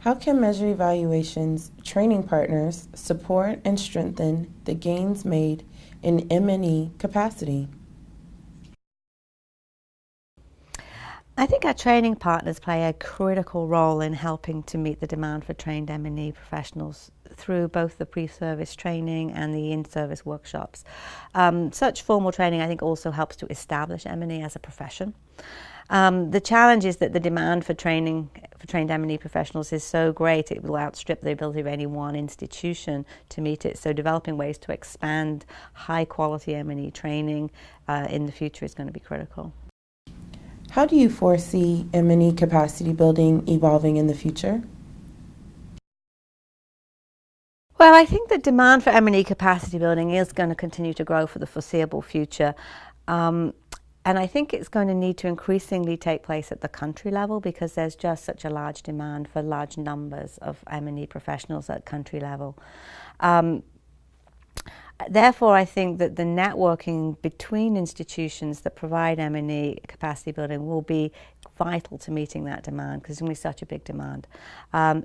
How can Measure Evaluation's training partners support and strengthen the gains made in M&E capacity? I think our training partners play a critical role in helping to meet the demand for trained M&E professionals through both the pre-service training and the in-service workshops. Such formal training, I think, also helps to establish M&E as a profession. The challenge is that the demand for trained M&E professionals is so great it will outstrip the ability of any one institution to meet it. So developing ways to expand high-quality M&E training in the future is going to be critical. How do you foresee M&E capacity building evolving in the future? Well, I think the demand for M&E capacity building is going to continue to grow for the foreseeable future. And I think it's going to need to increasingly take place at the country level because there's just such a large demand for large numbers of M&E professionals at country level. Therefore, I think that the networking between institutions that provide M&E capacity building will be vital to meeting that demand because it's going to be such a big demand.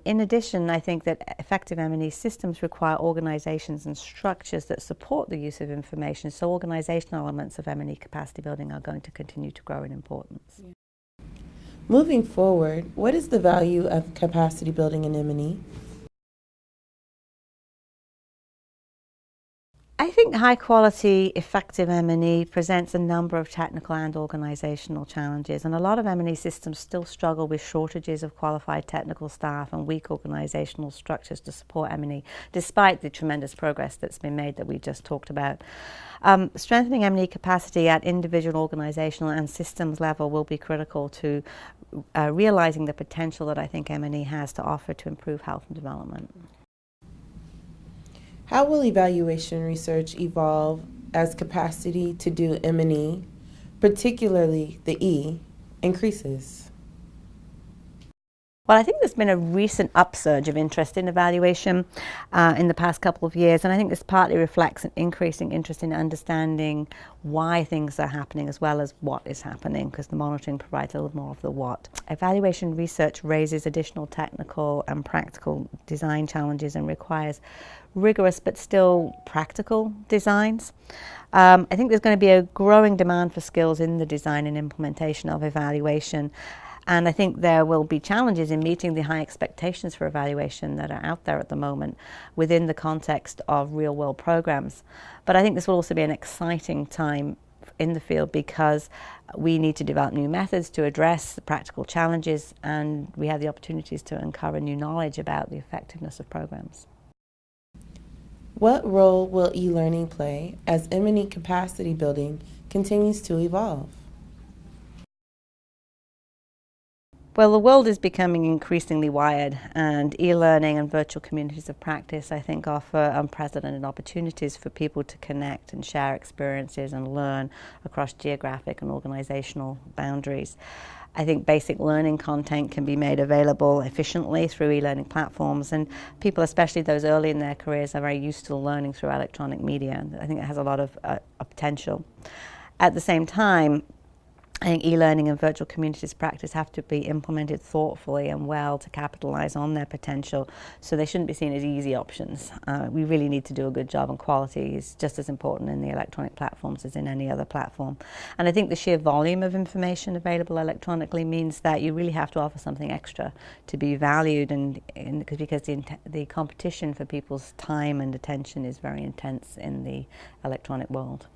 In addition, I think that effective M&E systems require organizations and structures that support the use of information, so organizational elements of M&E capacity building are going to continue to grow in importance. Moving forward, what is the value of capacity building in M&E? I think high-quality, effective M&E presents a number of technical and organizational challenges, and a lot of M&E systems still struggle with shortages of qualified technical staff and weak organizational structures to support M&E, despite the tremendous progress that's been made that we just talked about. Strengthening M&E capacity at individual organizational and systems level will be critical to realizing the potential that I think M&E has to offer to improve health and development. How will evaluation research evolve as capacity to do M&E, particularly the E, increases? Well, I think there's been a recent upsurge of interest in evaluation in the past couple of years, and I think this partly reflects an increasing interest in understanding why things are happening as well as what is happening, because the monitoring provides a little more of the what. Evaluation research raises additional technical and practical design challenges and requires rigorous but still practical designs. I think there's going to be a growing demand for skills in the design and implementation of evaluation. And I think there will be challenges in meeting the high expectations for evaluation that are out there at the moment within the context of real-world programs. But I think this will also be an exciting time in the field because we need to develop new methods to address the practical challenges, and we have the opportunities to uncover new knowledge about the effectiveness of programs. What role will e-learning play as M&E capacity building continues to evolve? Well, the world is becoming increasingly wired, and e-learning and virtual communities of practice, I think, offer unprecedented opportunities for people to connect and share experiences and learn across geographic and organizational boundaries. I think basic learning content can be made available efficiently through e-learning platforms, and people, especially those early in their careers, are very used to learning through electronic media, and I think it has a lot of potential. At the same time, I think e-learning and virtual communities practice have to be implemented thoughtfully and well to capitalize on their potential, so they shouldn't be seen as easy options. We really need to do a good job, and quality is just as important in the electronic platforms as in any other platform. And I think the sheer volume of information available electronically means that you really have to offer something extra to be valued, because the competition for people's time and attention is very intense in the electronic world.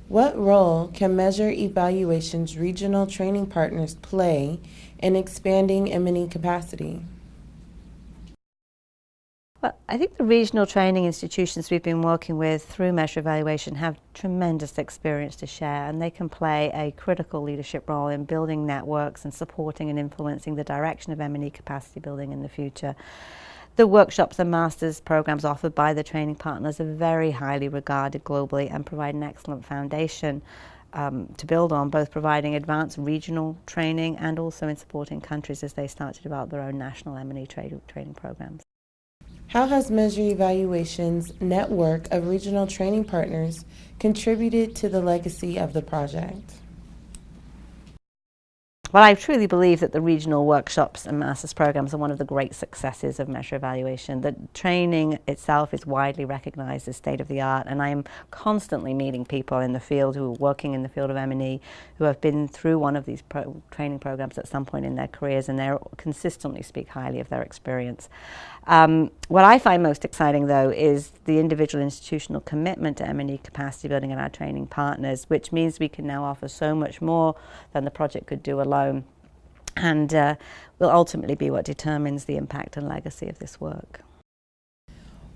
What role can Measure Evaluation's regional training partners play in expanding M&E capacity? Well, I think the regional training institutions we've been working with through Measure Evaluation have tremendous experience to share, and they can play a critical leadership role in building networks and supporting and influencing the direction of M&E capacity building in the future. The workshops and master's programs offered by the training partners are very highly regarded globally and provide an excellent foundation to build on, both providing advanced regional training and also in supporting countries as they start to develop their own national M&E training programs. How has Measure Evaluation's network of regional training partners contributed to the legacy of the project? Well, I truly believe that the regional workshops and master's programs are one of the great successes of measure evaluation. The training itself is widely recognized as state of the art, and I am constantly meeting people in the field who are working in the field of M&E who have been through one of these training programs at some point in their careers, and they consistently speak highly of their experience. What I find most exciting, though, is the individual institutional commitment to M&E capacity building in our training partners, which means we can now offer so much more than the project could do alone, and will ultimately be what determines the impact and legacy of this work.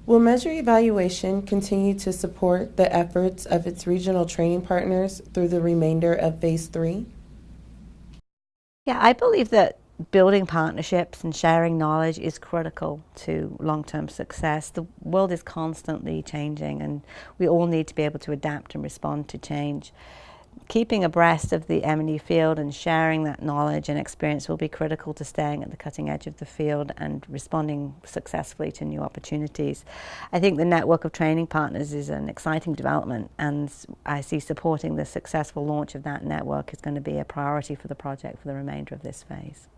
Will Measure Evaluation continue to support the efforts of its regional training partners through the remainder of Phase 3? Yeah, I believe that building partnerships and sharing knowledge is critical to long-term success. The world is constantly changing, and we all need to be able to adapt and respond to change. Keeping abreast of the M&E field and sharing that knowledge and experience will be critical to staying at the cutting edge of the field and responding successfully to new opportunities. I think the network of training partners is an exciting development, and I see supporting the successful launch of that network is going to be a priority for the project for the remainder of this phase.